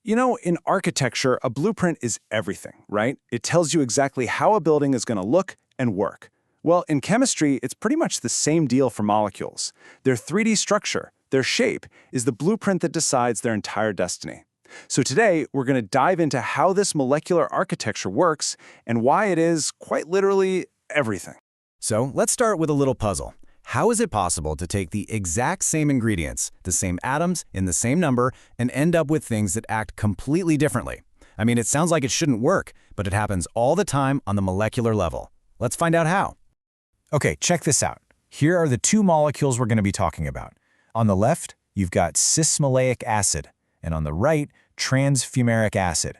You know, in architecture, a blueprint is everything, right? It tells you exactly how a building is going to look and work. Well, in chemistry, it's pretty much the same deal for molecules. Their 3D structure, their shape, is the blueprint that decides their entire destiny. So today, we're going to dive into how this molecular architecture works and why it is, quite literally, everything. So let's start with a little puzzle. How is it possible to take the exact same ingredients, the same atoms, in the same number, and end up with things that act completely differently? I mean, it sounds like it shouldn't work, but it happens all the time on the molecular level. Let's find out how. Okay, check this out. Here are the two molecules we're going to be talking about. On the left, you've got cis-maleic acid, and on the right, trans-fumaric acid.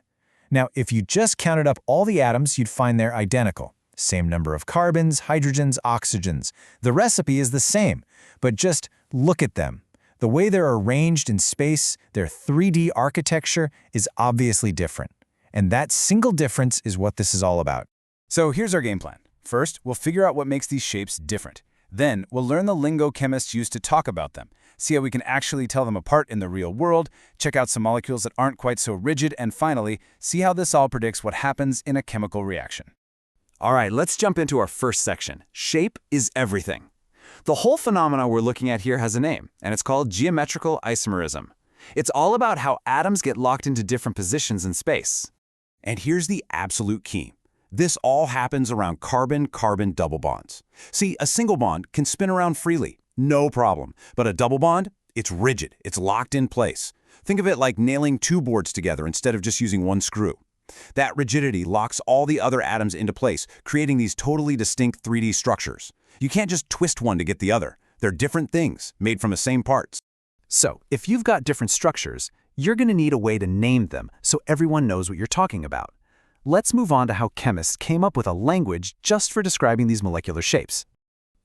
Now, if you just counted up all the atoms, you'd find they're identical. Same number of carbons, hydrogens, oxygens. The recipe is the same, but just look at them. The way they're arranged in space, their 3D architecture is obviously different. And that single difference is what this is all about. So here's our game plan. First, we'll figure out what makes these shapes different. Then, we'll learn the lingo chemists use to talk about them, see how we can actually tell them apart in the real world, check out some molecules that aren't quite so rigid, and finally, see how this all predicts what happens in a chemical reaction. All right, let's jump into our first section. Shape is everything. The whole phenomena we're looking at here has a name, and it's called geometrical isomerism. It's all about how atoms get locked into different positions in space. And here's the absolute key. This all happens around carbon-carbon double bonds. See, a single bond can spin around freely, no problem. But a double bond, it's rigid, it's locked in place. Think of it like nailing two boards together instead of just using one screw. That rigidity locks all the other atoms into place, creating these totally distinct 3D structures. You can't just twist one to get the other. They're different things, made from the same parts. So, if you've got different structures, you're going to need a way to name them so everyone knows what you're talking about. Let's move on to how chemists came up with a language just for describing these molecular shapes.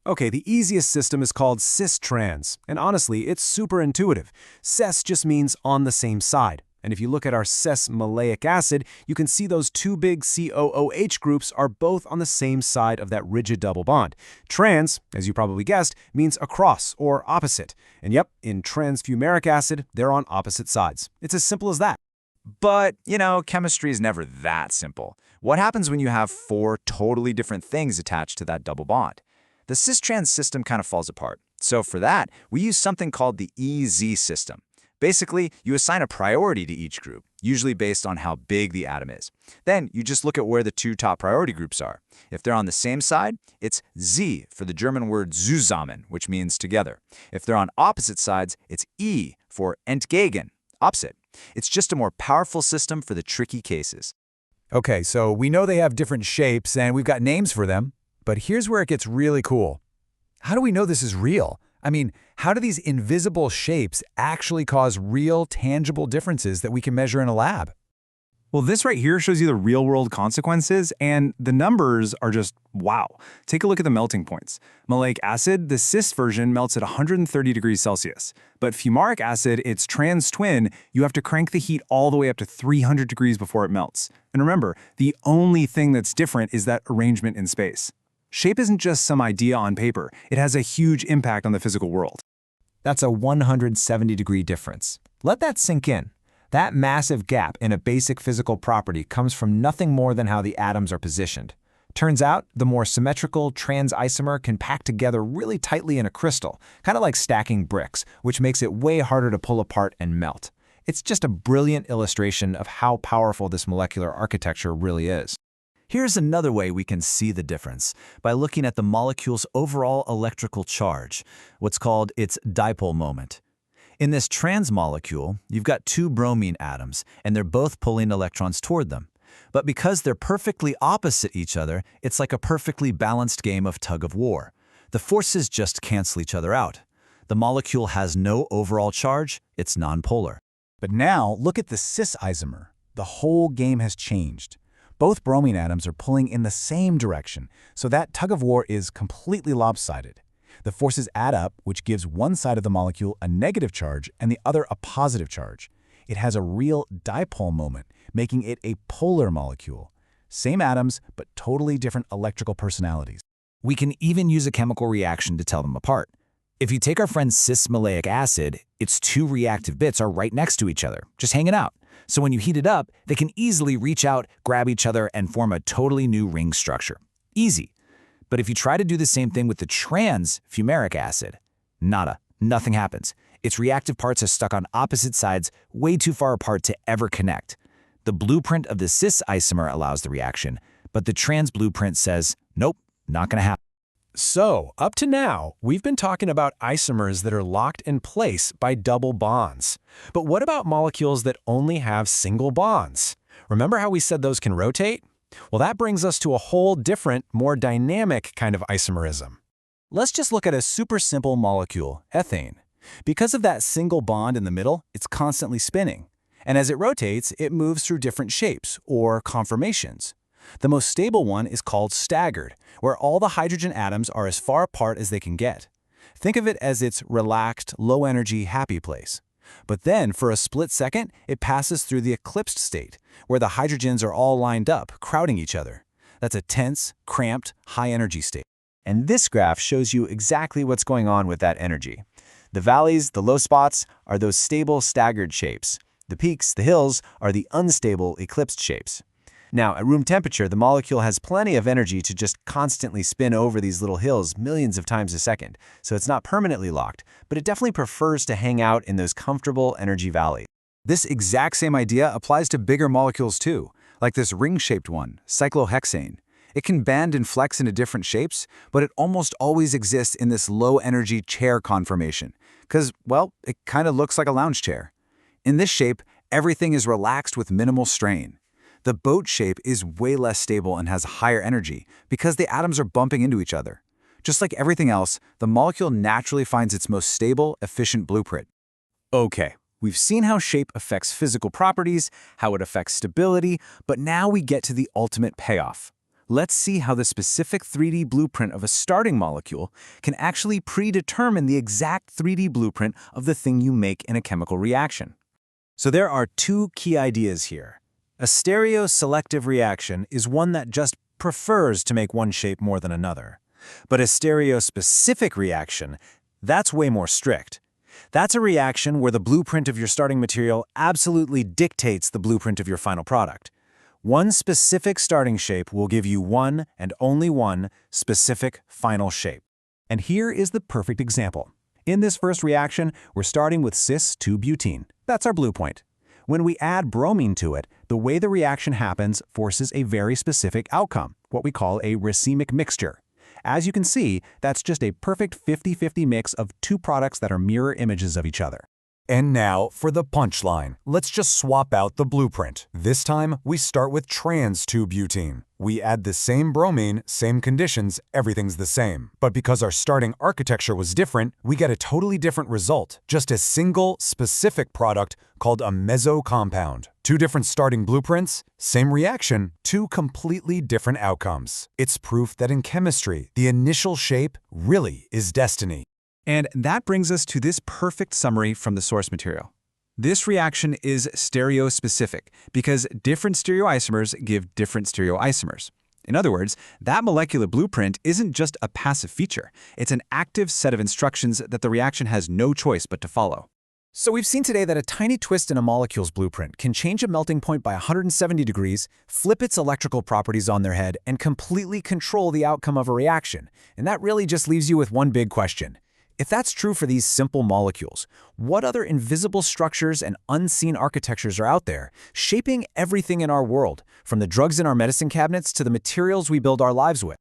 Okay, the easiest system is called cis-trans, and honestly, it's super intuitive. Cis just means on the same side. And if you look at our cis-maleic acid, you can see those two big COOH groups are both on the same side of that rigid double bond. Trans, as you probably guessed, means across or opposite. And yep, in trans-fumaric acid, they're on opposite sides. It's as simple as that. But, you know, chemistry is never that simple. What happens when you have four totally different things attached to that double bond? The cis-trans system kind of falls apart. So for that, we use something called the EZ system. Basically, you assign a priority to each group, usually based on how big the atom is. Then you just look at where the two top priority groups are. If they're on the same side, it's Z for the German word zusammen, which means together. If they're on opposite sides, it's E for entgegen, opposite. It's just a more powerful system for the tricky cases. Okay, so we know they have different shapes and we've got names for them, but here's where it gets really cool. How do we know this is real? I mean, how do these invisible shapes actually cause real, tangible differences that we can measure in a lab? Well, this right here shows you the real-world consequences, and the numbers are just wow. Take a look at the melting points. Maleic acid, the cis version, melts at 130 degrees Celsius. But fumaric acid, its trans twin, you have to crank the heat all the way up to 300 degrees before it melts. And remember, the only thing that's different is that arrangement in space. Shape isn't just some idea on paper. It has a huge impact on the physical world. That's a 170-degree difference. Let that sink in. That massive gap in a basic physical property comes from nothing more than how the atoms are positioned. Turns out, the more symmetrical trans isomer can pack together really tightly in a crystal, kind of like stacking bricks, which makes it way harder to pull apart and melt. It's just a brilliant illustration of how powerful this molecular architecture really is. Here's another way we can see the difference, by looking at the molecule's overall electrical charge, what's called its dipole moment. In this trans molecule, you've got two bromine atoms, and they're both pulling electrons toward them. But because they're perfectly opposite each other, it's like a perfectly balanced game of tug-of-war. The forces just cancel each other out. The molecule has no overall charge, it's nonpolar. But now, look at the cis isomer. The whole game has changed. Both bromine atoms are pulling in the same direction, so that tug-of-war is completely lopsided. The forces add up, which gives one side of the molecule a negative charge and the other a positive charge. It has a real dipole moment, making it a polar molecule. Same atoms, but totally different electrical personalities. We can even use a chemical reaction to tell them apart. If you take our friend cis-maleic acid, its two reactive bits are right next to each other, just hanging out. So when you heat it up, they can easily reach out, grab each other, and form a totally new ring structure. Easy. But if you try to do the same thing with the trans fumaric acid, nada, nothing happens. Its reactive parts are stuck on opposite sides, way too far apart to ever connect. The blueprint of the cis isomer allows the reaction, but the trans blueprint says, nope, not going to happen. So, up to now, we've been talking about isomers that are locked in place by double bonds. But what about molecules that only have single bonds? Remember how we said those can rotate? Well, that brings us to a whole different, more dynamic kind of isomerism. Let's just look at a super simple molecule, ethane. Because of that single bond in the middle, it's constantly spinning. And as it rotates, it moves through different shapes, or conformations. The most stable one is called staggered, where all the hydrogen atoms are as far apart as they can get. Think of it as its relaxed, low-energy, happy place. But then, for a split second, it passes through the eclipsed state, where the hydrogens are all lined up, crowding each other. That's a tense, cramped, high-energy state. And this graph shows you exactly what's going on with that energy. The valleys, the low spots, are those stable, staggered shapes. The peaks, the hills, are the unstable, eclipsed shapes. Now, at room temperature, the molecule has plenty of energy to just constantly spin over these little hills millions of times a second, so it's not permanently locked, but it definitely prefers to hang out in those comfortable energy valleys. This exact same idea applies to bigger molecules too, like this ring-shaped one, cyclohexane. It can bend and flex into different shapes, but it almost always exists in this low-energy chair conformation, because, well, it kind of looks like a lounge chair. In this shape, everything is relaxed with minimal strain. The boat shape is way less stable and has higher energy because the atoms are bumping into each other. Just like everything else, the molecule naturally finds its most stable, efficient blueprint. Okay, we've seen how shape affects physical properties, how it affects stability, but now we get to the ultimate payoff. Let's see how the specific 3D blueprint of a starting molecule can actually predetermine the exact 3D blueprint of the thing you make in a chemical reaction. So there are two key ideas here. A stereoselective reaction is one that just prefers to make one shape more than another. But a stereospecific reaction, that's way more strict. That's a reaction where the blueprint of your starting material absolutely dictates the blueprint of your final product. One specific starting shape will give you one and only one specific final shape. And here is the perfect example. In this first reaction, we're starting with cis-2-butene. That's our blue point. When we add bromine to it, the way the reaction happens forces a very specific outcome, what we call a racemic mixture. As you can see, that's just a perfect 50-50 mix of two products that are mirror images of each other. And now for the punchline. Let's just swap out the blueprint. This time, we start with trans-2-butene. We add the same bromine, same conditions, everything's the same. But because our starting architecture was different, we get a totally different result. Just a single, specific product called a meso compound. Two different starting blueprints, same reaction, two completely different outcomes. It's proof that in chemistry, the initial shape really is destiny. And that brings us to this perfect summary from the source material. This reaction is stereospecific because different stereoisomers give different stereoisomers. In other words, that molecular blueprint isn't just a passive feature. It's an active set of instructions that the reaction has no choice but to follow. So we've seen today that a tiny twist in a molecule's blueprint can change a melting point by 170 degrees, flip its electrical properties on their head, and completely control the outcome of a reaction. And that really just leaves you with one big question. If that's true for these simple molecules, what other invisible structures and unseen architectures are out there, shaping everything in our world, from the drugs in our medicine cabinets to the materials we build our lives with?